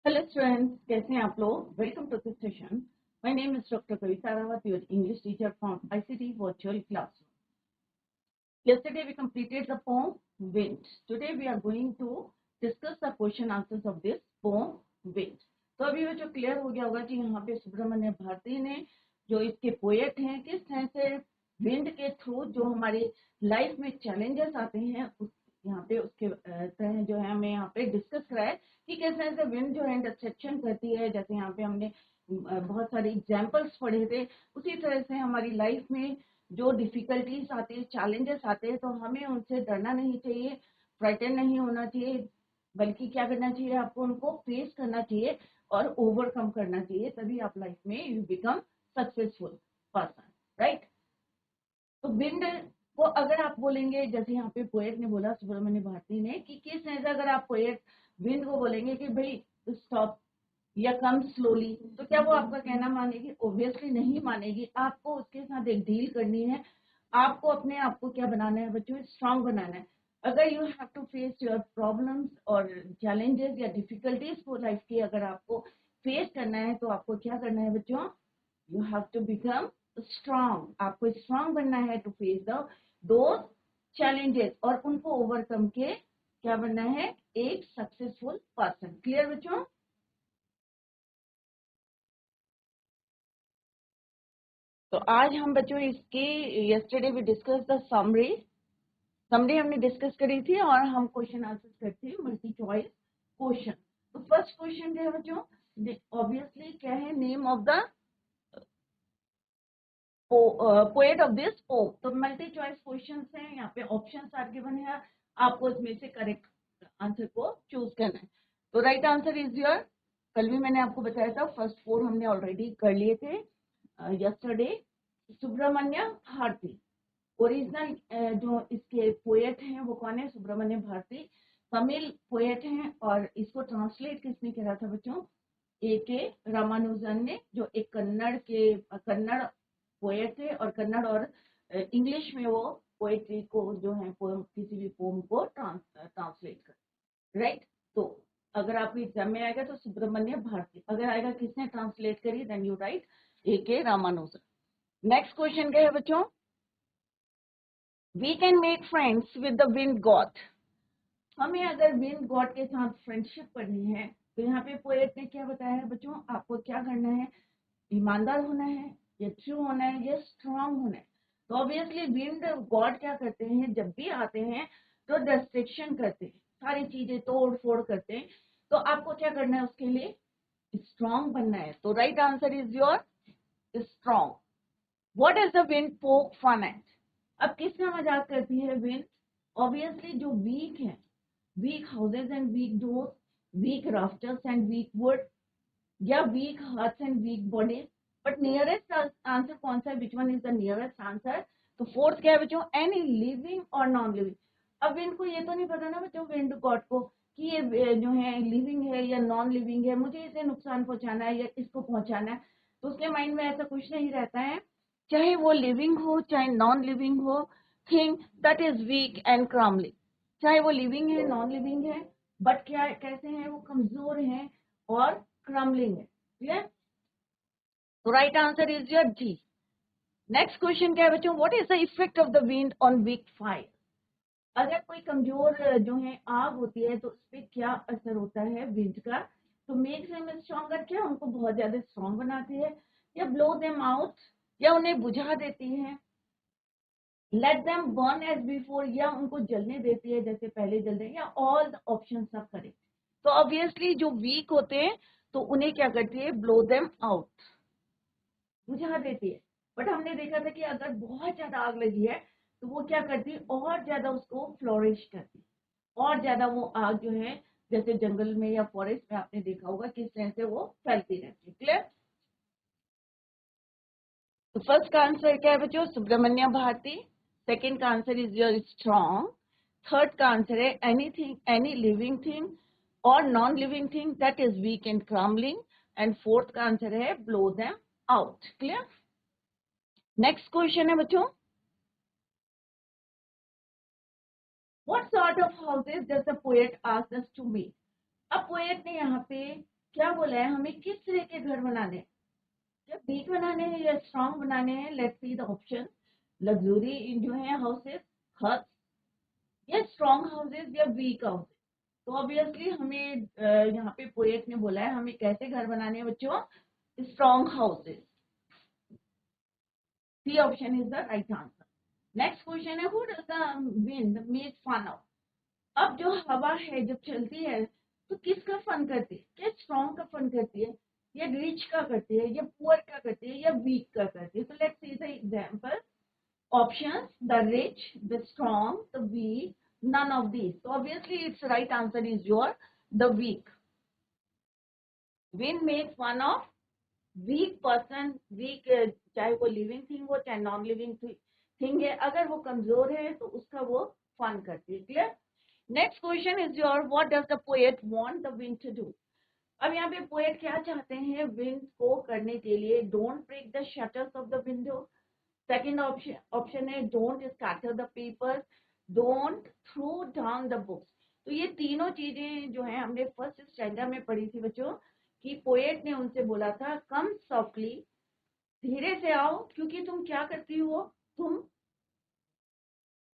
Hello students, कैसे हैं आप लोग। Welcome to this session. My name is doctor Kavita Rawat, your English teacher from ICT virtual classroom. Yesterday we completed the poem Wind. Today we are going to discuss the question answers of this poem Wind. तो अभी वो जो clear हो गया होगा कि यहाँ पे सुब्रमण्य भारती ने जो इसके पोएट हैं किस तरह से विंड के थ्रू जो हमारी लाइफ में चैलेंजेस आते हैं उस यहाँ पे उसके तरह जो है हमें यहाँ पे डिस्कस कराया कि किस तरह से विंड जो है इंटरसेक्शन करती है. जैसे यहाँ पे हमने बहुत सारे एग्जाम्पल्स पढ़े थे, उसी तरह से हमारी लाइफ में जो डिफिकल्टीज आते हैं, चैलेंजेस आते हैं, तो हमें उनसे डरना नहीं चाहिए, फ्राइटन नहीं होना चाहिए, बल्कि क्या करना चाहिए, आपको उनको फेस करना चाहिए और ओवरकम करना चाहिए. तभी आप लाइफ में you become successful person, right. तो विंड को अगर आप बोलेंगे, जैसे यहाँ पे पोएट ने बोला सुब्रमण्य भारती ने, कि किस तरह से अगर आप पोएट विंड को बोलेंगे कि भाई स्टॉप या कम स्लोली, तो क्या वो आपका कहना मानेगी? ऑब्वियसली नहीं मानेगी. आपको उसके साथ एक डील करनी है. आपको अपने आप को क्या बनाना है बच्चों? स्ट्रांग बनाना है. अगर you have to face your problems और चैलेंजेस या डिफिकल्टीज को लाइफ की अगर आपको फेस करना है, तो आपको क्या करना है बच्चों? You have to become strong. आपको स्ट्रांग बनना है टू फेस दो चैलेंजेस और उनको ओवरकम के क्या बनना है? एक सक्सेसफुल पर्सन. क्लियर बच्चों? तो आज हम बच्चों इसकी yesterday we discuss the summary हमने डिस्कस करी थी और हम क्वेश्चन आंसर करते हैं मल्टी चॉइस क्वेश्चन. तो फर्स्ट क्वेश्चन क्या है बच्चों? ऑब्वियसली क्या है? Name of the poet of this poem. तो मल्टी चॉइस क्वेश्चन है, यहाँ पे ऑप्शन आर गिवन है, आपको इसमें से करेक्ट आंसर को चूज करना है. तो राइट आंसर इज योर, कल भी मैंने आपको बताया था, फर्स्ट 4 हमने ऑलरेडी कर लिए थे यस्टरडे. सुब्रमण्य भारती ओरिजिनल जो इसके पोएट हैं वो कौन है? सुब्रमण्य भारती तमिल पोएट हैं. और इसको ट्रांसलेट किसने करा था बच्चों? A.K. रामानुजन ने, जो एक कन्नड़ पोएट थे और कन्नड़ और इंग्लिश में वो पोएट्री को जो है किसी भी पोम को ट्रांसलेट कर, राइट. तो अगर आपके एग्जाम में आएगा तो सुब्रमण्य भारती, अगर आएगा किसने ट्रांसलेट करी, then you write A.K. Ramanujan. Next question क्या है बच्चों? We can make friends with the wind god. हमें अगर विंड गॉड के साथ फ्रेंडशिप करनी है, तो यहाँ पे पोएट ने क्या बताया है बच्चों? आपको क्या करना है? ईमानदार होना है, या ट्रू होना है, या स्ट्रांग होना है. तो ऑब्वियसली विंड गॉड क्या करते हैं? जब भी आते हैं तो डिस्ट्रक्शन करते हैं, सारी चीजें तोड़ फोड़ करते हैं. तो आपको क्या करना है? उसके लिए स्ट्रांग बनना है. तो right answer is your strong. What is the wind poke fun at? अब किसका मजाक करती है विंड? ऑब्वियसली जो वीक है, weak houses and weak doors, weak rafters and weak wood, या weak hearts and weak bodies. But nearest answer कौन सा है? Which one is the nearest answer? तो फोर्थ क्या है बच्चों? एनी लिविंग और नॉन लिविंग. अब विंड को ये तो नहीं पता ना बच्चों, विंड गॉड को, कि ये जो है लिविंग है या नॉन लिविंग है, मुझे इसे नुकसान पहुंचाना है या इसको पहुंचाना है. तो उसके माइंड में ऐसा कुछ नहीं रहता है, चाहे वो लिविंग हो चाहे नॉन लिविंग हो. Thing that is weak and crumbling. चाहे वो लिविंग है नॉन लिविंग है, बट क्या कैसे हैं? वो कमजोर हैं और क्रम्बलिंग है. क्लियर? तो right answer is your D. Next question क्या है बच्चों? What is the effect of the wind on weak fire? अगर कोई कमजोर जो है आग होती है, तो उस पर क्या असर होता है विंड का? तो मेक्स देम स्ट्रॉन्गर, क्या उनको बहुत ज्यादा स्ट्रॉन्ग बनाती है, या ब्लो देम आउट, या उन्हें बुझा देती है, let them burn as before, या उनको जलने देती है जैसे पहले जल रहे हैं, या ऑल द ऑप्शन सब करेक्ट. तो ऑब्वियसली जो वीक होते हैं तो उन्हें क्या करती है? ब्लो देम आउट, बुझा देती है. बट हमने देखा था कि अगर बहुत ज्यादा आग लगी है तो वो क्या करती है? और ज्यादा उसको फ्लोरिश करती है, और ज्यादा वो आग जो है, जैसे जंगल में या फॉरेस्ट में आपने देखा होगा किस तरह से वो फैलती रहती है. क्लियर? तो फर्स्ट का आंसर क्या है बच्चों? सुब्रमण्य भारती. सेकेंड का answer is your strong. Third का आंसर है एनीथिंग, एनी लिविंग थिंग और non living thing that is weak and crumbling. And fourth का आंसर है blow them out. Clear? Next question है बच्चों, what sort of houses does the poet ask us to make? अब poet ने यहाँ पे क्या बोला है हमें, किस तरह के घर बनाने हैं, क्या वीक बनाने हैं या स्ट्रांग बनाने हैं। Let's see the option. Luxury जो है हाउसेस, हट्स, या स्ट्रांग हाउसेस या वीक हाउसेस। तो ऑब्वियसली हमें यहाँ पे पोएट ने बोला है हमें कैसे घर बनाने हैं बच्चों, strong houses. C option is the right answer. Next question है, who does the wind make fun of. अब जो हवा है जब चलती है तो किसका फन करती है, क्या स्ट्रॉन्ग का फन करती है, या रिच का करती है, या पुअर का करती है, या वीक का करती है। तो let's see the example options, the rich, the strong, the weak, none of these. So obviously its right answer is your the weak. Wind makes fun of weak person. Weak चाहे वो living thing हो चाहे non living thing है, अगर वो कमजोर है तो उसका वो फन करती है। Clear. Next question is your, what does the poet want the wind to do. अब यहाँ पे पोएट क्या चाहते हैं विंड को करने के लिए, don't break the shutters of the window. Second option है don't scatter the paper, don't throw down the books. तो ये तीनों चीजें जो है हमने फर्स्ट स्टैंडर्ड में पढ़ी थी बच्चों, कि पोएट ने उनसे बोला था कम सॉफ्टली, धीरे से आओ, क्योंकि तुम क्या करती हो, तुम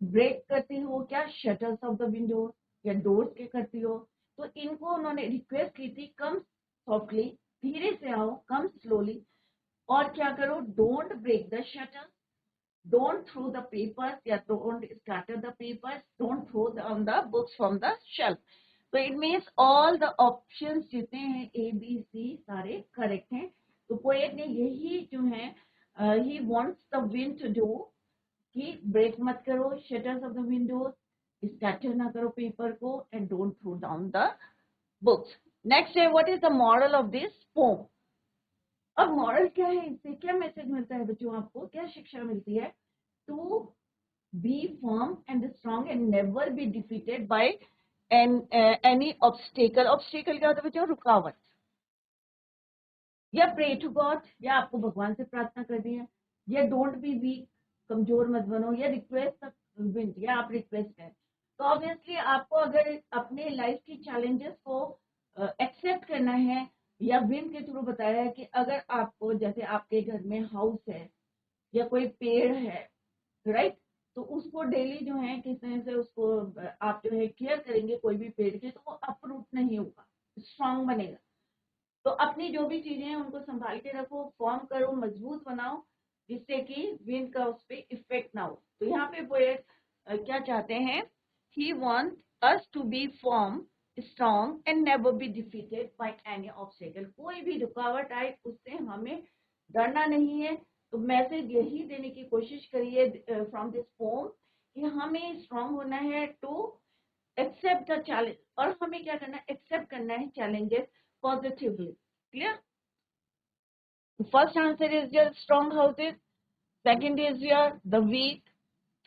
ब्रेक करती हो क्या शटर्स ऑफ द विंडो या डोर्स के करती हो। तो इनको उन्होंने रिक्वेस्ट की थी कम सॉफ्टली, धीरे से आओ, कम स्लोली, और क्या करो, don't break the shutters, don't throw the papers, yeah, don't scatter the papers, don't throw on the books from the shelf. So it means all the options जितने हैं A, B, C सारे correct हैं। तो poet ने यही जो है he wants the wind to do कि ब्रेक मत करो shutters of the windows, scatter ना करो पेपर को, and don't throw down the books. Next है, what is the moral of this poem. अब मॉरल क्या है, इससे क्या मैसेज मिलता है बच्चों, आपको क्या शिक्षा मिलती है, to be firm and strong and never be defeated by any obstacle. Obstacle क्या होता है बच्चों, रुकावट। या प्रे टू गॉड, या आपको भगवान से प्रार्थना करनी है, या डोंट बी वीक, कमजोर मत बनो, या रिक्वेस्ट विंड, या आप रिक्वेस्ट करें। तो ऑब्वियसली आपको अगर अपने लाइफ की चैलेंजेस को एक्सेप्ट करना है, या विंड के थ्रू बताया है कि अगर आपको, जैसे आपके घर में हाउस है या कोई पेड़ है, राइट, तो उसको डेली जो है किस तरह से उसको आप जो है केयर करेंगे कोई भी पेड़ की, तो वो अपरूट नहीं होगा, स्ट्रांग बनेगा। तो अपनी जो भी चीजें हैं उनको संभाल के रखो, फॉर्म करो, मजबूत बनाओ, जिससे कि विंड का उस पर इफेक्ट ना हो। तो यहाँ पे पोएट क्या चाहते हैं, he want us to be form, strong and never be defeated by any obstacle. कोई भी रुकावट आए उससे हमें डरना नहीं है। तो मैसेज यही देने की कोशिश करिए फ्रॉम दिस पोम कि हमें स्ट्रॉन्ग होना है टू एक्सेप्ट द चैलेंज, और हमें क्या करना है, एक्सेप्ट करना है challenges positively. Clear? The first answer is your strong houses. Second is your the weak.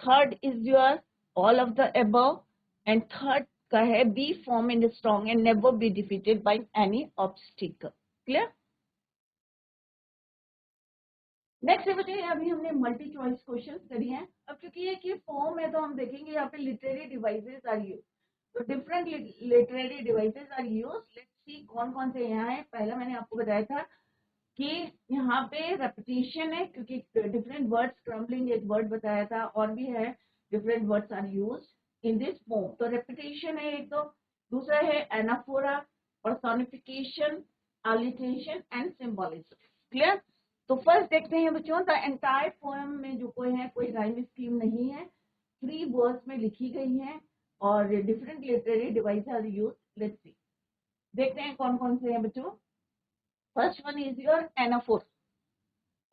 Third is your all of the above. And third का है be firm and strong and never be defeated by any obstacle. Clear? Next है बच्चे, अभी हमने multi choice questions करी हैं। अब क्योंकि ये कि फॉर्म है तो हम देखेंगे यहाँ पे लिटरेरी डिवाइसेस आर यूज। तो different literary devices are use. Let's see कौन कौन से यहाँ है। पहला मैंने आपको बताया था कि यहाँ पे रेपिटेशन है, क्योंकि डिफरेंट वर्ड्स, क्रम्बलिंग एक वर्ड बताया था, और भी है different words are use in this poem. तो रेपिटेशन है एक, तो दूसरा है anaphora, personification, alliteration and symbolism. Clear. तो फर्स्ट देखते हैं बच्चों, द एंटायर पोएम में जो कोई है, कोई राइम स्कीम नहीं है, 3 वर्ड्स में लिखी गई है, और different literary device are use. Let's see, देखते हैं कौन कौन से हैं बच्चों। First one is your anaphor.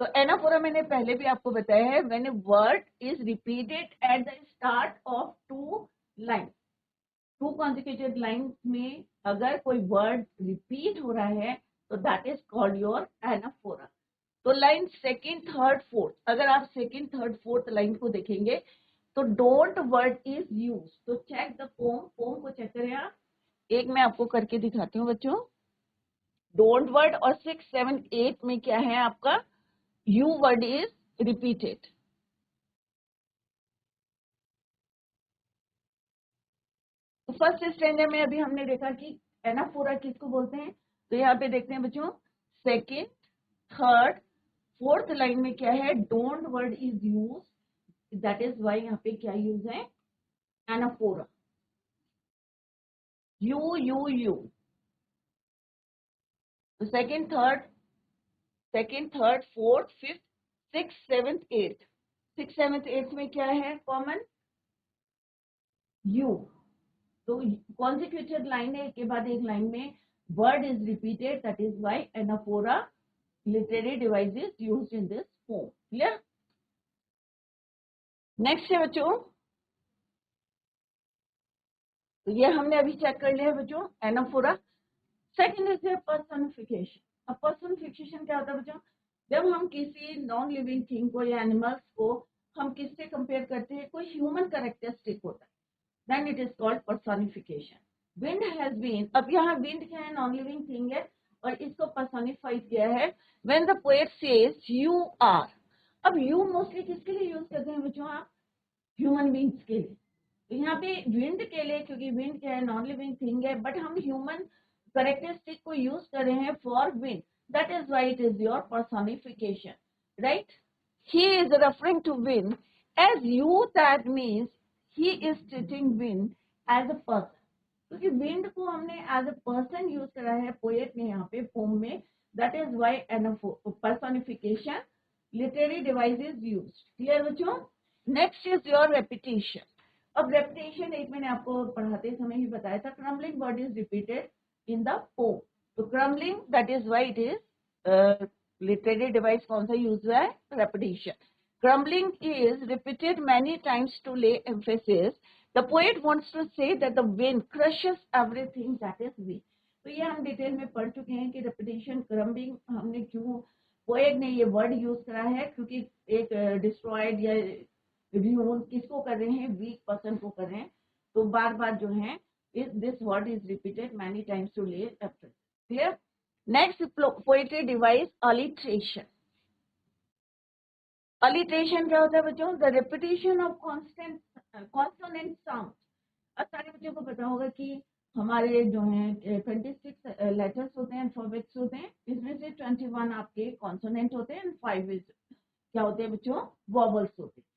तो एनाफोरा मैंने पहले भी आपको बताया है, when a word is repeated at the start of 2 line, 2 consecutive line में अगर कोई वर्ड रिपीट हो रहा है तो that is called your anaphora. तो लाइन सेकंड, थर्ड, फोर्थ, अगर आप सेकंड, थर्ड, फोर्थ लाइन को देखेंगे तो डोंट वर्ड इज यूज। तो चेक द पोम, पोम को चेक करें आप। एक मैं आपको करके दिखाती हूँ बच्चों, डोंट वर्ड, और 6, 7, 8 में क्या है आपका, यू वर्ड इज रिपीटेड। तो फर्स्ट स्टैंडर्ड में अभी हमने देखा कि एनाफोरा किसको बोलते हैं, तो यहाँ पे देखते हैं बच्चों, सेकेंड, थर्ड, फोर्थ लाइन में क्या है, don't word is use, that is why यहाँ पे क्या यूज है, एनाफोरा, यू। तो second, third, fourth, fifth, six, seventh, eighth, six, seventh, eighth में क्या है कॉमन, यू। तो कॉन्सिक्यूटिव लाइन है, एक के बाद एक लाइन में word is repeated, that is why anaphora literary device is used in this form. Clear? Next है बच्चों, तो ये हमने अभी चेक कर लिया बच्चों, एनाफोरा। Second is personification. अब पर्सनिफिकेशन क्या होता है बच्चों, जब हम किसी नॉन लिविंग थिंग को या एनिमल्स को हम किससे कंपेयर करते हैं, कोई ह्यूमन कैरेक्टरिस्टिक होता है, then it is called personification. Wind has been, अब यहाँ विंड क्या है, नॉन लिविंग थिंग है, और इसको पर्सनिफाइड किया है when the poet says you are. अब यू मोस्टली किसके लिए यूज करते हैं बच्चों आप, ह्यूमन बींग्स के लिए। तो यहाँ पे विंड के लिए, क्योंकि विंड क्या है, नॉन लिविंग थिंग है, बट हम ह्यूमन कैरेक्टरिस्टिक को यूज कर रहे हैं for wind, that is why it is your personification, right. He is referring to wind as you, that means he is treating wind as a person, क्योंकि wind को हमने as a person use करा है poet ने यहाँ पे poem में, that is why personification literary device is used. Clear बच्चों? Next is your repetition. अब रेपिटेशन एक मैंने आपको पढ़ाते समय ही बताया था, crumbling word is repeated in the poem. तो crumbling, that is why it is literary device कौन सा यूज हुआ है, repetition. Crumbling is repeated many times to lay emphasis, the poet wants to say that the wind crushes everything that is week. तो ये हम detail में पढ़ चुके हैं कि रेपिटेशन, क्रम्बलिंग हमने क्यों पोएट ने ये वर्ड यूज करा है, क्योंकि एक डिस्ट्रॉयड या रिव्यू किसको कर रहे हैं, वीक पर्सन को कर रहे हैं, तो बार बार जो है this word is repeated many times to lay emphasis. Clear? Next poetry device, alliteration. Alliteration क्या होता है बच्चों, the repetition of consonant sound. अब सारे बच्चों को पता होगा कि हमारे जो हैं 26 लेटर्स होते हैं, अल्फाबेट्स होते हैं, इसमें से 21 आपके कॉन्सोनेंट होते हैं, 5 क्या होते हैं बच्चों, वॉवल्स होते हैं।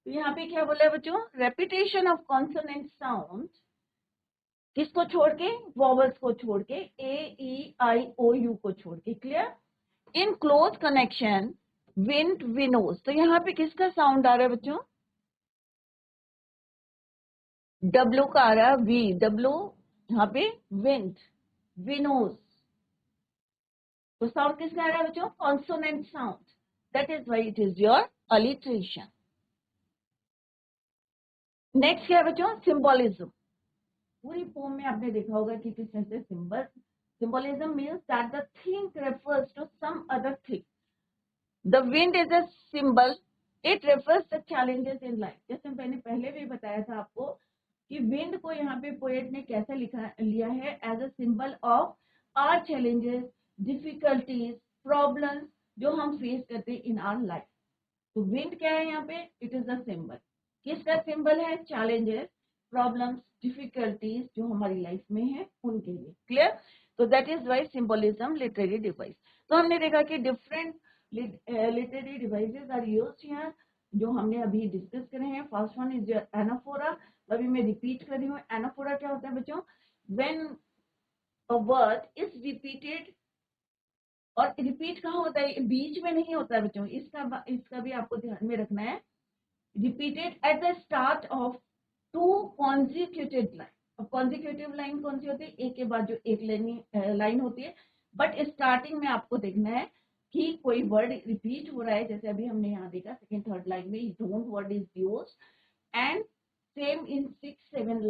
तो यहाँ पे क्या बोला है बच्चों, रेपिटेशन ऑफ कॉन्सोनेंट साउंड, किसको छोड़ के, वॉवल्स को छोड़ के, ए ई आई ओ यू को छोड़ के। Clear? In close connection wind विनोज, तो यहाँ पे किसका साउंड आ रहा है बच्चों, डब्ल्यू का आ रहा है, वी डब्ल्यू, यहाँ पे विंड, विनोज, तो साउंड किसका आ रहा है बच्चों, consonant sound, that is why it is your alliteration. Next क्या है बच्चों, सिंबोलिज्म। पूरी पोम में आपने देखा होगा कि किस तरह से symbolism means that the thing refers to some other thing, the wind is a symbol, it refers the challenges in life. जैसे मैंने पहले भी बताया था आपको कि विंड को यहाँ पे पोएट ने कैसे लिया है, as a symbol of our challenges, difficulties, problems जो हम फेस करते हैं इन आवर लाइफ। तो विंड क्या है यहाँ पे, इट इज द सिंबल, किसका सिंबल है, चैलेंजेस, प्रॉब्लम्स, डिफिकल्टीज जो हमारी लाइफ में है उनके लिए। क्लियर? तो that is why symbolism literary device. तो हमने देखा कि different literary devices are used here, जो हमने अभी डिस्कस करे हैं। फर्स्ट वन इज एनाफोरा, अभी मैं रिपीट कर रही हूँ। एनाफोरा क्या होता है बच्चों, when a word is repeated, और रिपीट कहाँ होता है, बीच में नहीं होता है बच्चों, इसका भी आपको ध्यान में रखना है, repeated at the start of two consecutive line। अब consecutive line कौन सी होती है, एक के बाद जो एक लाइन होती है, बट स्टार्टिंग में आपको देखना है कि कोई वर्ड रिपीट हो रहा है, जैसे अभी हमने यहाँ देखा सेकंड थर्ड लाइन में don't word is used, and same in 6, 7,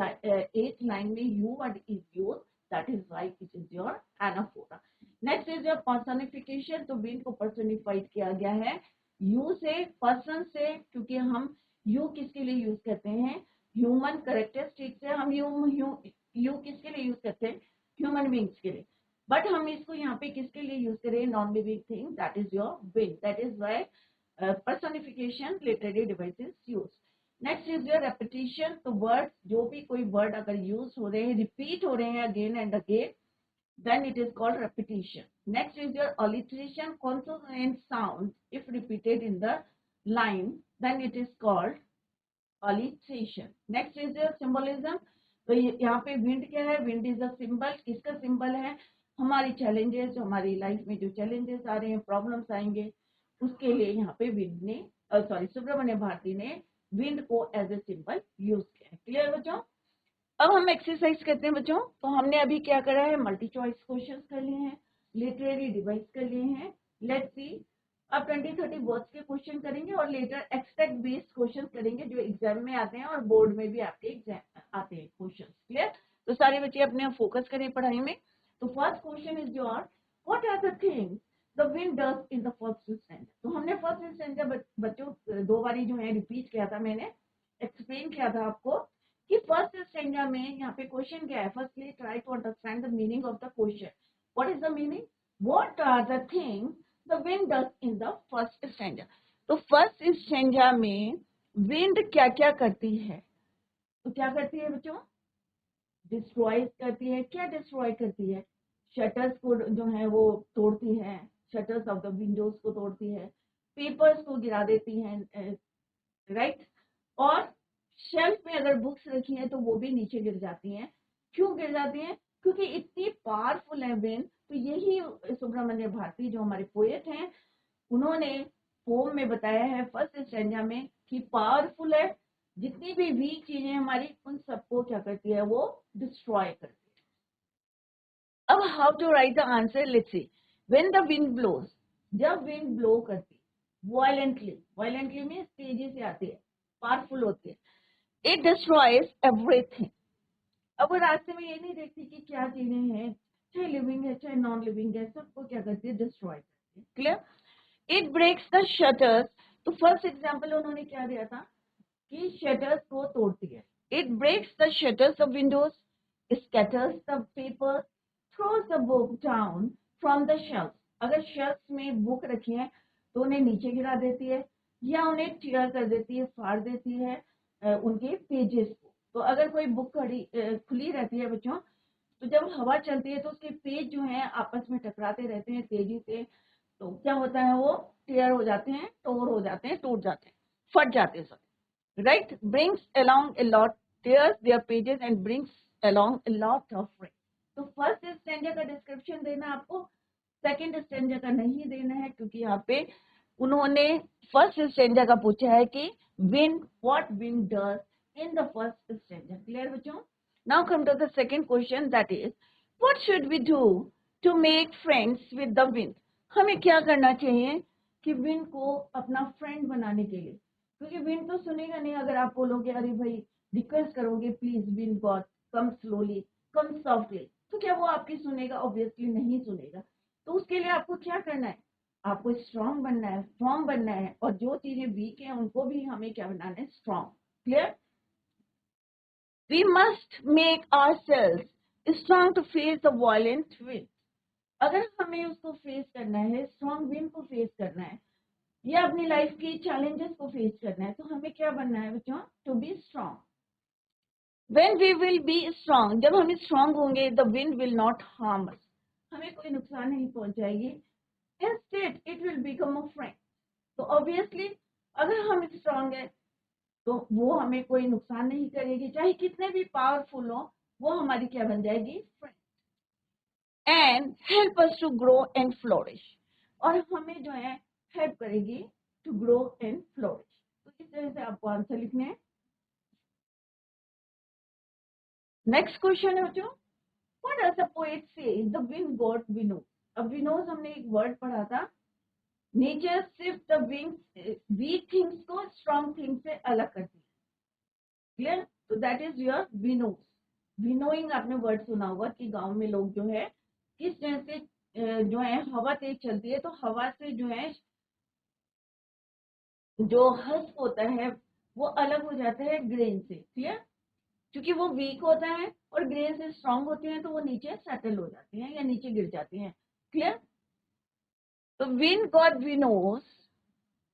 8 line में you word is used, that is why it is your anaphora. Next is your personification. तो विंड को पर्सनिफाइड किया गया है यू से, पर्सन से, क्योंकि हम यू किसके लिए यूज करते हैं, ह्यूमन कैरेक्टरिस्टिक से हम यू किसके लिए यूज करते हैं, ह्यूमन बींग्स के लिए, बट हम इसको यहाँ पे किसके लिए यूज करें, non living thing, that is your wind, that is why personification literary devices use. Next is your repetition. तो वर्ड, जो भी कोई वर्ड अगर यूज हो रहे हैं, रिपीट हो रहे हैं again and again, then it is called repetition. Next is your alliteration, consonant sound if repeated in the line, then it is called alliteration. Next is your symbolism. तो यहाँ पे विंड क्या है? Wind is a symbol. किसका symbol है? हमारी challenges, हमारी life में जो चैलेंजेस आ रहे हैं, प्रॉब्लम्स आएंगे, उसके लिए यहाँ पे विंड ने सुब्रमण्य भारती ने विंड को एज ए सिंबल यूज किया. क्लियर बच्चों? अब हम एक्सरसाइज करते हैं बच्चों. तो हमने अभी क्या करा है? मल्टी चॉइस क्वेश्चन कर लिए हैं, लिटरेरी डिवाइस कर लिए हैं. लेट्स सी, अब 20-30 वर्ड्स के क्वेश्चन करेंगे और लेटर एक्सट्रैक्ट बेस्ड क्वेश्चन करेंगे जो एग्जाम में आते हैं और बोर्ड में भी आपके एग्जाम आते हैं क्वेश्चन. क्लियर? तो सारे बच्चे अपने फोकस करें पढ़ाई में. तो first question is your, what are the things the wind does in the first standard. तो हमने फर्स्ट स्टैंडर्ड बच्चों 2 बारी जो है रिपीट किया था, मैंने एक्सप्लेन किया था आपको कि फर्स्ट स्टैंडर्ड में यहाँ पे क्वेश्चन क्या है. Firstly try to understand the meaning of the question. What is the meaning? What are the things the wind does in the first standard. तो फर्स्ट स्टैंडर्ड में विंड क्या क्या करती है? तो क्या करती है बच्चों? डिस्ट्रॉय करती है. क्या डिस्ट्रॉय करती है? शटर्स को जो है वो तोड़ती है, शटर्स ऑफ द विंडोज को तोड़ती है, पेपर्स को गिरा देती है, राइट. और शेल्फ में अगर बुक्स रखी हैं तो वो भी नीचे गिर जाती हैं. क्यों गिर जाती हैं? क्योंकि इतनी पावरफुल है विंड. तो यही सुब्रमण्य भारती जो हमारे पोएट हैं, उन्होंने पोम में बताया है फर्स्ट स्टैंजा में कि पावरफुल है, जितनी भी वीक चीजें हमारी, उन सबको क्या करती है? वो डिस्ट्रॉय करती है. अब how to write the answer? Let's see. When the wind blows, जब विंड ब्लो करती वायलेंटली, वायलेंटली में तेजी से आती है, पावरफुल होती है, इट डिस्ट्रॉयज एवरीथिंग. अब वो रास्ते में ये नहीं देखती कि क्या चीजें हैं, चाहे लिविंग है चाहे नॉन लिविंग है, सबको क्या करती है? डिस्ट्रॉय करती है. Clear? It breaks the shutters. तो फर्स्ट एग्जांपल उन्होंने क्या दिया था कि शटर्स को तोड़ती है. It breaks the shutters of windows, scatters the paper, throws the book down from the shelf. अगर शेल्फ में बुक रखी है तो उन्हें नीचे गिरा देती है या उन्हें टीयर कर देती है, फाड़ देती है उनके पेजेस को. तो अगर कोई बुक खुली रहती है बच्चों, तो जब हवा चलती है तो उसके पेज जो हैं आपस में टकराते रहते हैं तेजी से. तो क्या होता है? वो टेयर हो जाते हैं, टोर हो जाते हैं, टूट जाते हैं, फट जाते हैं सब. Right? Brings along a lot, tears their pages and brings along a lot of rain. तो फर्स्ट स्टैंडर्ड का डिस्क्रिप्शन देना आपको, सेकंड स्टैंडर्ड का नहीं देना है, क्योंकि यहाँ पे उन्होंने फर्स्ट स्टैंडर्ड का पूछा है कि wind, what wind does in the first stanza. Clear बच्चों? Now come to the second question, that is, what should we do to make friends with the wind? हमें क्या करना चाहिए कि विंड को अपना फ्रेंड बनाने के लिए? क्योंकि विंड तो सुनेगा नहीं. अगर आप बोलोगे अरे भाई रिक्वेस्ट करोगे please wind God come slowly, come softly, तो क्या वो आपकी सुनेगा? ऑब्वियसली नहीं सुनेगा. तो उसके लिए आपको क्या करना है? आपको स्ट्रांग बनना है, स्ट्रांग बनना है, और जो चीजें वीक है उनको भी हमें क्या बनाना है? Strong. Clear? We must make ourselves strong to face the violent wind. अगर हमें उसको फेस करना है, स्ट्रॉन्ग विंड को फेस करना है, या अपनी लाइफ की चैलेंजेस को फेस करना है, तो हमें क्या बनना है बच्चों? To be strong. When we will be strong, जब हम स्ट्रॉन्ग होंगे, the wind will not harm us. हमें कोई नुकसान नहीं पहुंचाएगी. Instead, it will become a friend. तो ऑब्वियसली अगर हम स्ट्रॉन्ग है तो वो हमें कोई नुकसान नहीं करेगी, चाहे कितने भी पावरफुल हो, वो हमारी क्या बन जाएगी? Friend. And help us to grow and flourish. और हमें जो है हेल्प करेगी टू ग्रो एंड फ्लोरिश. तो इस तरह से आपको आंसर लिखने हैं. नेक्स्ट क्वेश्चन है बच्चों, व्हाट डज द पोएट से द विंड गॉड विनोज. अब विनोज हमने एक वर्ड पढ़ा था. नेचर सिर्फ द वीक थिंग्स को स्ट्रॉन्ग थिंग्स से अलग करती है. क्लियर? तो दैट इज योर विनोज. विनोइंग आपने वर्ड सुना होगा कि गांव में लोग जो है किस तरह से जो है हवा तेज चलती है तो हवा से जो है जो हस्क होता है वो अलग हो जाता है ग्रेन से. क्लियर? क्योंकि वो वीक होता है और ग्रेन से स्ट्रांग होते हैं तो वो नीचे सेटल हो जाते हैं या नीचे गिर जाते हैं. क्लियर? तो win God winnows,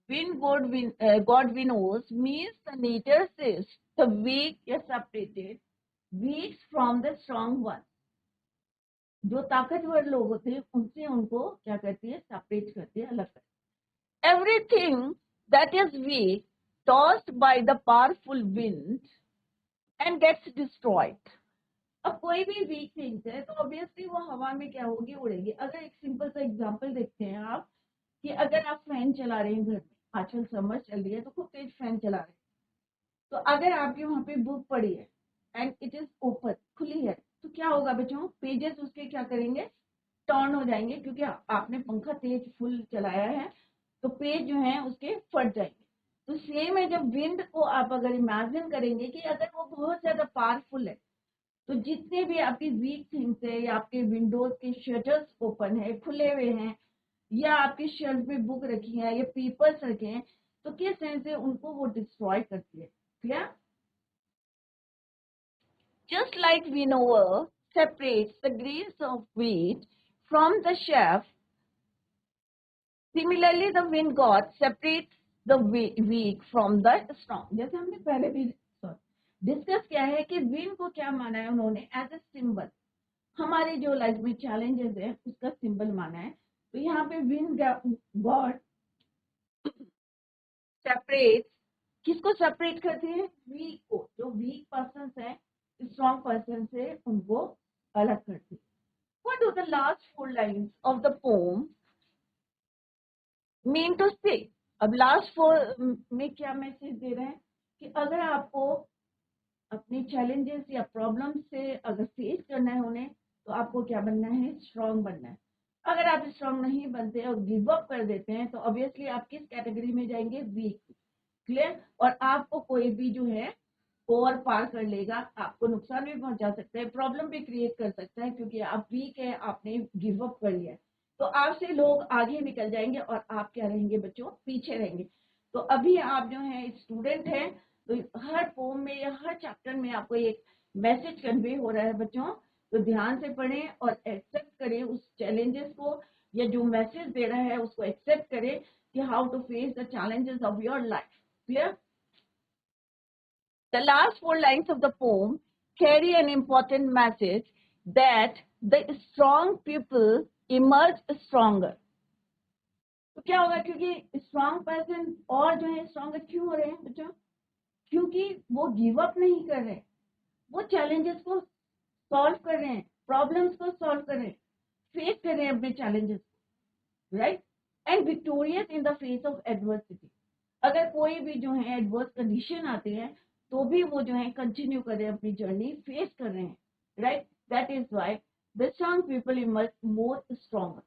God winnows means the nature says the weak is separated, weak from the strong one. जो ताकतवर लोग होते हैं उनसे उनको क्या करती है, सेपरेट करती है, अलग करती है। Everything that is weak tossed by the powerful wind and gets destroyed. अब कोई भी वीक थिंग्स है तो ऑब्वियसली वो हवा में क्या होगी, उड़ेगी। अगर एक सिंपल सा एग्जांपल देखते हैं आप, कि अगर आप फैन चला रहे हैं घर में, आजकल समर चल रही है तो खूब तेज फैन चला रहे हैं, तो अगर आपके वहां पे बुक पड़ी है एंड इट इज ओपन, खुली है, तो क्या होगा बच्चों, पेजेस उसके क्या करेंगे, टर्न हो जाएंगे, क्योंकि आपने पंखा तेज फुल चलाया है, तो पेज जो है उसके फट जाएंगे। तो सेम है, जब विंड को आप अगर इमेजिन करेंगे कि अगर वो बहुत ज्यादा पावरफुल है, तो जितने भी आपकी वीक थिंग्स है, या आपके विंडोज के शटर्स ओपन है, खुले हुए हैं, या आपकी शेल्फ में बुक रखी है, या पेपर्स रखे हैं, तो किस तरह से उनको वो डिस्ट्रॉय करती है। Clear? Just like winnower separates the grains of wheat from the chaff, similarly the wind god separates the weak from the strong. जैसे हमने पहले भी डिस्कस किया है कि विंड को क्या माना है उन्होंने, एज ए सिंबल, हमारे जो लाइफ में चैलेंजेस है उसका सिंबल माना है। तो यहाँ पे विंड गॉड सेपरेट, किसको सेपरेट करती है, वीक को, जो वीक पर्सन है स्ट्रॉन्ग पर्सन से उनको अलग करती है। What do the last four lines of the poem mean to say? अब लास्ट फोर में क्या मैसेज दे रहे हैं, कि अगर आपको अपने चैलेंजेस या प्रॉब्लम से अगर फेस करना है उन्हें, तो आपको क्या बनना है, स्ट्रांग बनना है। अगर आप स्ट्रांग नहीं बनते और गिव अप कर देते हैं, तो ऑब्वियसली आप किस कैटेगरी में जाएंगे, वीक। क्लियर? और आपको कोई भी जो है ओवर पार कर लेगा, आपको नुकसान भी पहुंचा सकता है, प्रॉब्लम भी क्रिएट कर सकता है, क्योंकि आप वीक है, आपने गिव अप कर लिया है। तो आपसे लोग आगे निकल जाएंगे और आप क्या रहेंगे बच्चों, पीछे रहेंगे। तो अभी आप जो है स्टूडेंट हैं, तो हर पोम में या हर चैप्टर में आपको एक मैसेज कन्वे हो रहा है बच्चों, तो ध्यान से पढ़ें और एक्सेप्ट करें उस चैलेंजेस को, या जो मैसेज दे रहा है उसको एक्सेप्ट करें कि how to face the challenges of your life. Clear? The last four lines of the poem carry an important message that the strong people emerge stronger. तो क्या होगा, क्योंकि स्ट्रॉन्ग पर्सन और जो है स्ट्रॉन्गर क्यों हो रहे हैं बच्चों, क्योंकि वो गिव अप नहीं कर रहे हैं, वो चैलेंजेस को सॉल्व कर रहे हैं, प्रॉब्लम्स को सॉल्व कर रहे हैं, फेस कर रहे हैं अपने challenges, right, and victorious in the face of adversity. अगर कोई भी जो है एडवर्स कंडीशन आते हैं, तो भी वो जो है कंटिन्यू कर रहे हैं, अपनी जर्नी फेस कर रहे हैं, right. That is why the strong people emerge more stronger.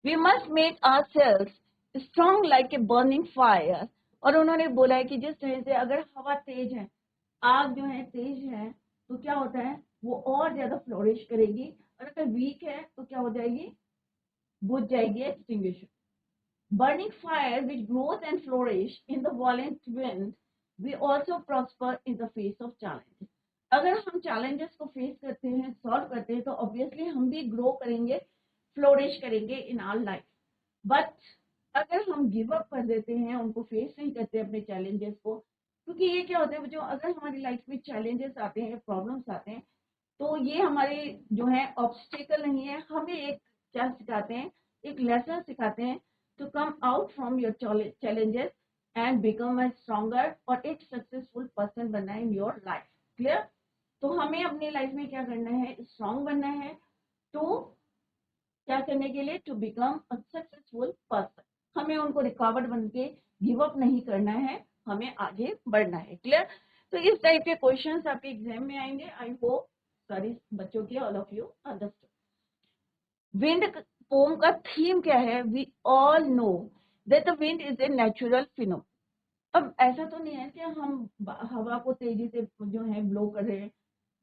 We must make ourselves strong like a burning fire. और उन्होंने बोला है कि जिस तरह से अगर हवा तेज है, आग जो है तेज है, तो क्या होता है, वो और ज्यादा फ्लोरिश करेगी, और अगर वीक है तो क्या हो जाएगी, बुझ जाएगी, extinguish. Burning fire which grows and flourishes in the violent wind, we also prosper in the face of challenges. अगर हम challenges को face करते हैं, solve करते हैं, तो obviously हम भी grow करेंगे, flourish करेंगे in our life. But अगर हम give up कर देते हैं, उनको face नहीं करते अपने challenges को, क्योंकि ये क्या होता है बच्चों, अगर हमारी life में challenges आते हैं, problems आते हैं, तो ये हमारे जो है ऑब्स्टेकल नहीं है, हमें एक क्या सिखाते हैं, एक लेसन सिखाते हैं, to come out from your challenges and become a stronger और एक सक्सेसफुल पर्सन बनना है इन योर लाइफ। क्लियर? तो हमें अपनी लाइफ में क्या करना है, स्ट्रॉन्ग बनना है, टू क्या करने के लिए, to become a successful person. हमें उनको रिकॉर्ड बन के गिव अप नहीं करना है, हमें आगे बढ़ना है। क्लियर? तो इस टाइप के क्वेश्चंस आपके एग्जाम में आएंगे। आई होप सारी बच्चों के all of you understand. Wind poem का थीम क्या है, we all know that the wind is a natural phenomenon. अब ऐसा तो नहीं है कि हम हवा को तेजी से जो है ब्लो कर रहे हैं,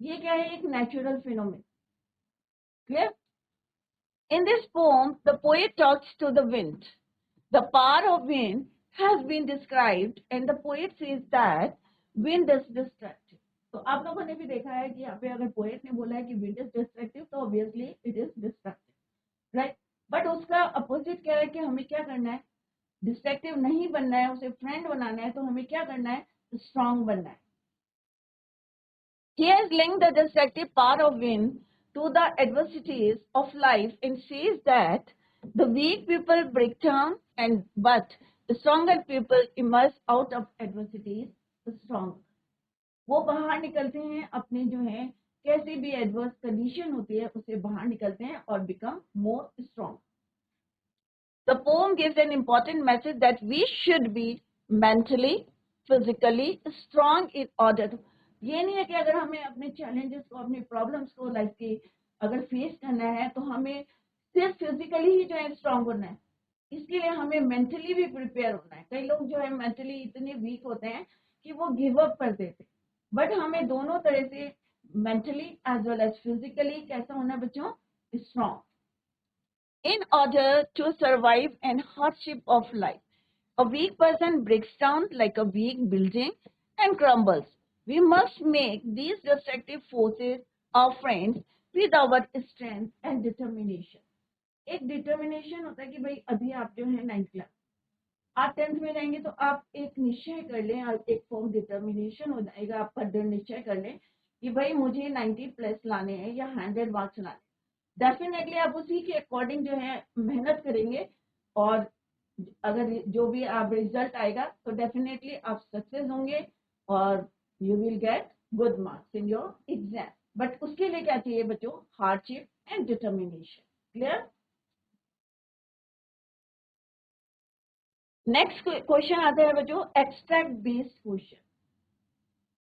ये क्या है, एक natural phenomenon. Clear? In this poem, the poet talks to the wind. The power of wind has been described, and the poet says that wind is destructive. तो आप लोगों ने भी देखा है कि यहाँ पे अगर पोएट ने बोला है कि विंड इज डिस्ट्रक्टिव, तो obviously it is destructive, right. But उसका अपोजिट क्या है, कि हमें क्या करना है, डिस्ट्रक्टिव नहीं बनना है, उसे फ्रेंड बनाना है, तो हमें क्या करना है, स्ट्रांग बनना है। He has linked the destructive power of wind to the adversities of life and says that the weak people break down and but the stronger people emerge out of adversities strong. वो बाहर निकलते हैं अपने जो है कैसी भी adverse condition होती है उससे बाहर निकलते हैं और become more strong. The poem gives an important message that we should be mentally, physically strong in order to. ये नहीं है कि अगर हमें अपने चैलेंजेस को अपने प्रॉब्लम्स को लाइफ के अगर फेस करना है तो हमें सिर्फ फिजिकली ही जो है स्ट्रांग होना है. इसके लिए हमें मेंटली भी प्रिपेयर होना है. कई लोग जो है मेंटली इतने वीक होते हैं कि वो गिव अप कर देते. बट हमें दोनों तरह से mentally as well as physically कैसा होना है बच्चों? Strong. In order to survive and hardship of life, a weak person breaks down like a weak building and crumbles. We must make these destructive forces our friends with our strength and determination. एक determination होता है कि भाई अभी आप जो है 9th class, आप 10th में जाएंगे तो आप एक निश्चय कर लें और एक फॉर्म डिटर्मिनेशन हो जाएगा आपका. दृढ़ निश्चय कर लें कि भाई मुझे 90 प्लस लाने हैं या 100 मार्क्स लाने. डेफिनेटली आप उसी के अकॉर्डिंग जो है मेहनत करेंगे और अगर जो भी आप रिजल्ट आएगा तो डेफिनेटली आप सक्सेस होंगे और you will get good marks in your exam. But उसके लिए क्या चाहिए बच्चों? Hardship and determination. Clear? Next question आता है बच्चों एक्सट्रैक्ट बेस्ड क्वेश्चन.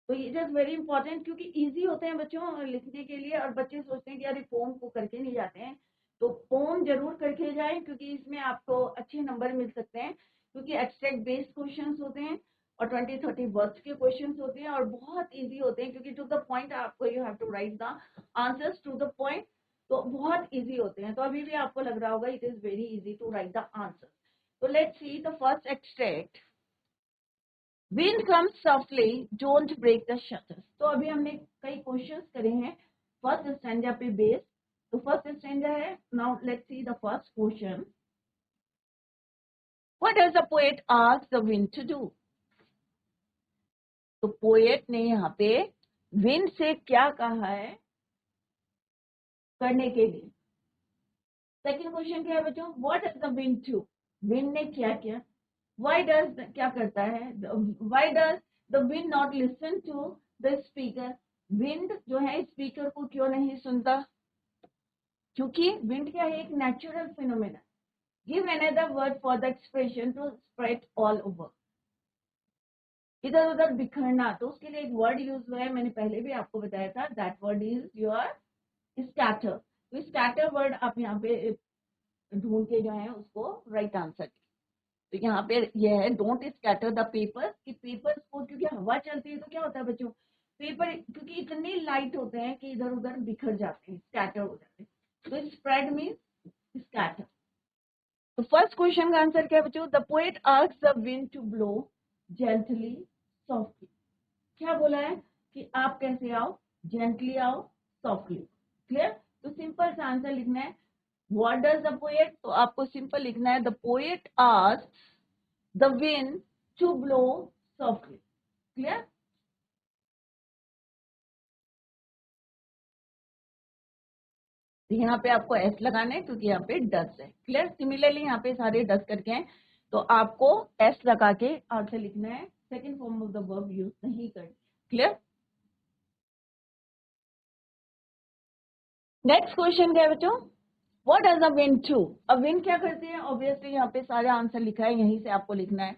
तो इट इज वेरी इंपॉर्टेंट क्योंकि इजी होते हैं बच्चों लिखने के लिए और बच्चे सोचते हैं कि अरे पोम को करके नहीं जाते हैं. तो पोम जरूर करके जाएं क्योंकि इसमें आपको अच्छे नंबर मिल सकते हैं क्योंकि एक्सट्रैक्ट बेस्ड क्वेश्चंस होते हैं और 20-30 वर्ड्स के क्वेश्चंस होते हैं और बहुत इजी होते हैं क्योंकि टू द पॉइंट आपको you have to write the answers to the point. तो बहुत इजी होते हैं. तो अभी भी आपको लग रहा होगा it is very easy to write the answer. तो let's see the first extract. Wind comes softly, don't break the shutters. तो अभी हमने कई क्वेश्चंस करे हैं फर्स्ट स्टैंजा पे बेस. तो फर्स्ट स्टैंजा है. Now let's see the first question. What does the poet ask the wind to do? तो पोएट ने यहाँ पे विंड से क्या कहा है करने के लिए. सेकंड क्वेश्चन क्या है बच्चों? What does the wind do? Wind ने क्या किया? Why does क्या करता है? Why does the wind not listen to the speaker? Wind जो है स्पीकर को क्यों नहीं सुनता? क्योंकि विंड क्या है? एक natural phenomena. Give another word for the expression to spread all over. इधर उधर बिखरना. तो उसके लिए एक वर्ड यूज हुआ है, मैंने पहले भी आपको बताया था. That word is your scatter. तो स्कैटर वर्ड आप यहाँ पे ढूंढ के जो है उसको राइट आंसर. तो यहाँ पे ये है डोंट स्कैटर द पेपर. कि पेपर्स को क्योंकि हवा चलती है तो क्या होता है बच्चों? पेपर क्योंकि इतने लाइट होते हैं कि इधर उधर बिखर जाते हैं, स्कैटर हो जाते हैं. तो स्प्रेड मीन्स स्कैटर. तो फर्स्ट क्वेश्चन का आंसर क्या है बच्चों? The poet asks the wind to blow gently softly. क्या बोला है कि आप कैसे आओ? जेंटली आओ, सॉफ्टली. क्लियर? तो सिंपल सा आंसर लिखना है. What does the poet? तो आपको सिंपल लिखना है the poet asks the wind to blow softly. Clear? यहाँ पे आपको एस लगाना है क्योंकि यहाँ पे डस्ट है. क्लियर? सिमिलरली यहाँ पे सारे डस्ट करके हैं तो आपको एस लगा के आंसर लिखना है. Second form of the verb use नहीं करनी. क्लियर? नेक्स्ट क्वेश्चन क्या है बच्चों? What does a wind do? अब विंड क्या करती है? ऑब्वियसली यहाँ पे सारे आंसर लिखा है, यहीं से आपको लिखना है.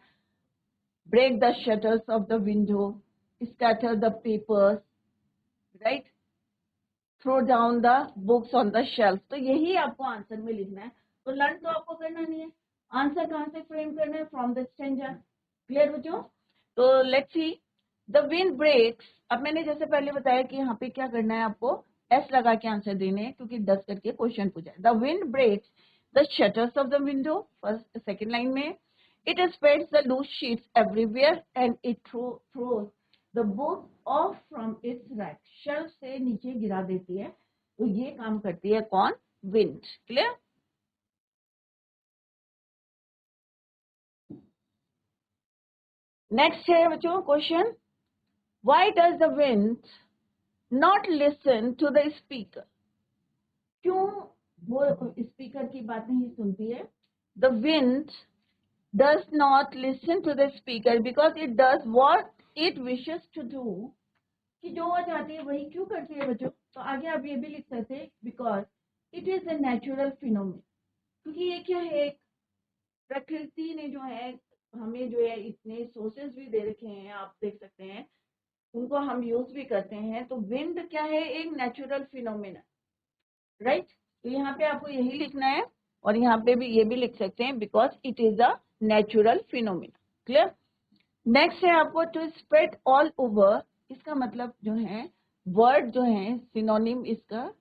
Break the shutters of the window, scatter the papers, right, throw down the books on the shelf. तो यही आपको आंसर में लिखना है. तो लर्न तो आपको करना नहीं है. आंसर कहाँ से फ्रेम करना है? From the stanza. क्लियर बच्चों? तो let's see the wind breaks. अब मैंने जैसे पहले बताया कि यहाँ पे क्या करना है, आपको एस लगा के आंसर देने हैं क्योंकि 10 करके क्वेश्चन पूछा है. The wind breaks the shutters of the window. First second line में it spreads the loose sheets everywhere and it throws the book off from its rack. Shelf से नीचे गिरा देती है. तो ये काम करती है कौन? विंड. क्लियर? नेक्स्ट है बच्चों question. Why does the wind not listen to the speaker. क्यों वो स्पीकर की बात नहीं सुनती है? The wind does not listen to the speaker because it does what it wishes to do. कि जो वो चाहती है वही क्यों करती है बच्चों? तो आगे आप ये भी लिख सकते हैं because it is a natural phenomenon. क्योंकि ये क्या है, प्रकृति ने जो है हमें जो है इतने सोर्सेज भी दे रखे हैं, आप देख सकते हैं, उनको हम यूज भी करते हैं. तो विंड क्या है, एक नेचुरल फिनोमेना, राइट. तो यहाँ पे आपको यही लिखना है और यहाँ पे भी ये भी लिख सकते हैं because it is a natural phenomena. Clear. Next है आपको टू स्प्रेड ऑल ओवर. इसका मतलब जो है वर्ड जो है सिनोनिम इसका,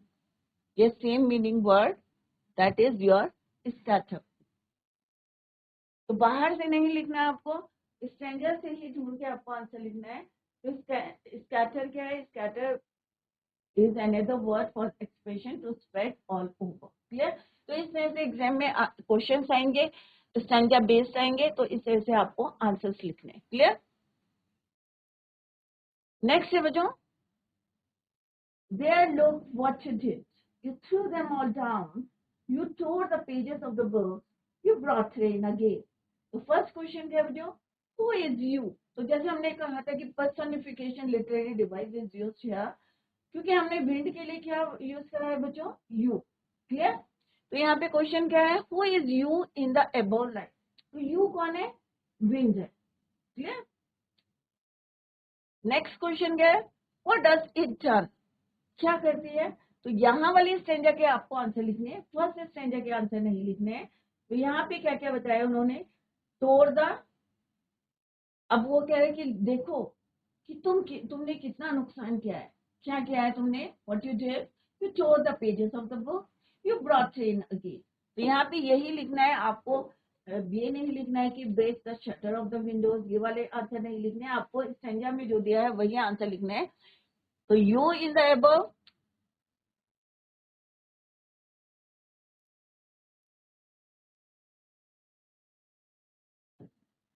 ये same meaning word, that is your scatter. तो बाहर से नहीं लिखना है आपको, स्ट्रेंजर से ही ढूंढ के आपको आंसर लिखना है. तो स्कैटर क्या है? Scatter is another word for expression to spread all over. Clear? तो इस तरह से एग्जाम में क्वेश्चंस आएंगे, स्टैंजा बेस्ड आएंगे, तो इस तरह से आपको आंसर्स लिखने हैं. क्लियर. नेक्स्ट है बच्चों, there look what you did. You threw them all down. You tore the pages of the book. You brought rain again. तो फर्स्ट क्वेश्चन क्या बच्चों? Who is you? तो जैसे हमने कहा था कि personification literary device is used here, क्योंकि हमने विंड के लिए क्या यूज करा है बच्चों? यू. क्लियर. तो यहाँ पे क्वेश्चन क्या है? Who is you in the above line. तो यू कौन है? विंड है. क्लियर. नेक्स्ट क्वेश्चन क्या है? What does it done. क्या करती है? तो यहाँ वाली स्ट्रेंजर के आपको आंसर लिखने हैं, फर्स्ट स्ट्रेंजर के आंसर नहीं लिखने हैं. तो यहाँ पे क्या क्या बताया उन्होंने? तोड़ द. अब वो कह रहे कि देखो कि तुमने कितना नुकसान किया है. क्या किया है तुमने? What you did? You tore the pages of the book. You brought in again. तो यहाँ पे यही लिखना है आपको. ये नहीं लिखना है कि break the shutter of the windows, ये वाले आंसर नहीं लिखने हैं आपको. स्टैंजा में जो दिया है वही आंसर लिखना है. तो you in the above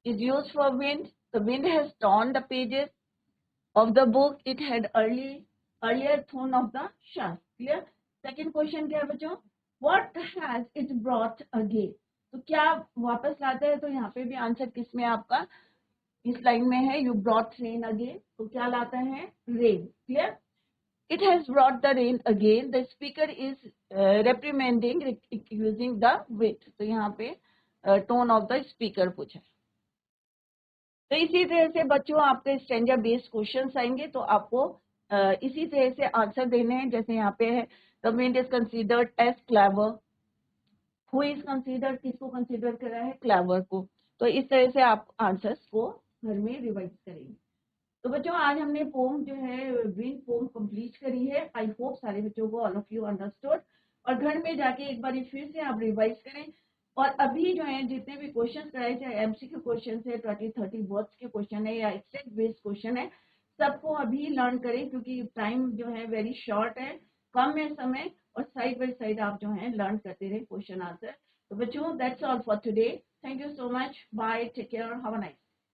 is used for wind. The wind has torn the pages of the book it had earlier thrown off the shelf. Clear. Second question क्या है बच्चों? What has it brought again? तो क्या वापस लाता है? तो यहाँ पे भी आंसर किस में आपका इस लाइन में है, you brought rain again. तो क्या लाता है? Rain. Clear. It has brought the rain again. The speaker is reprimanding, accusing the wind. तो यहाँ पे tone of the speaker पूछा. तो इसी तरह से बच्चों आपके स्टैंडर्ड बेस्ड क्वेश्चंस आएंगे, तो आपको इसी तरह से आंसर देने हैं. जैसे यहाँ पे है the wind is considered as clever. Who is considered, किसको कंसीडर करा है? क्लेवर को. तो इस तरह से आप आंसर्स को घर में रिवाइज करेंगे. तो बच्चों आज हमने पोम जो है विंड पोम कंप्लीट करी है. आई होप सारे बच्चों को, ऑल ऑफ यू अंडरस्टूड. और घर में जाके एक बार फिर से आप रिवाइज करें. और अभी जो है जितने भी क्वेश्चन कराए, चाहे एमसीक्यू क्वेश्चन है, 20-30 वर्ड्स के क्वेश्चन है या एक्सटेंट बेस्ड क्वेश्चन है, सबको अभी लर्न करें क्योंकि टाइम जो है वेरी शॉर्ट है, कम है समय. और साइड बाय साइड आप जो है लर्न करते रहे क्वेश्चन आंसर. तो बच्चों that's all for today. Thank you so much. Bye. Take care. Have a nice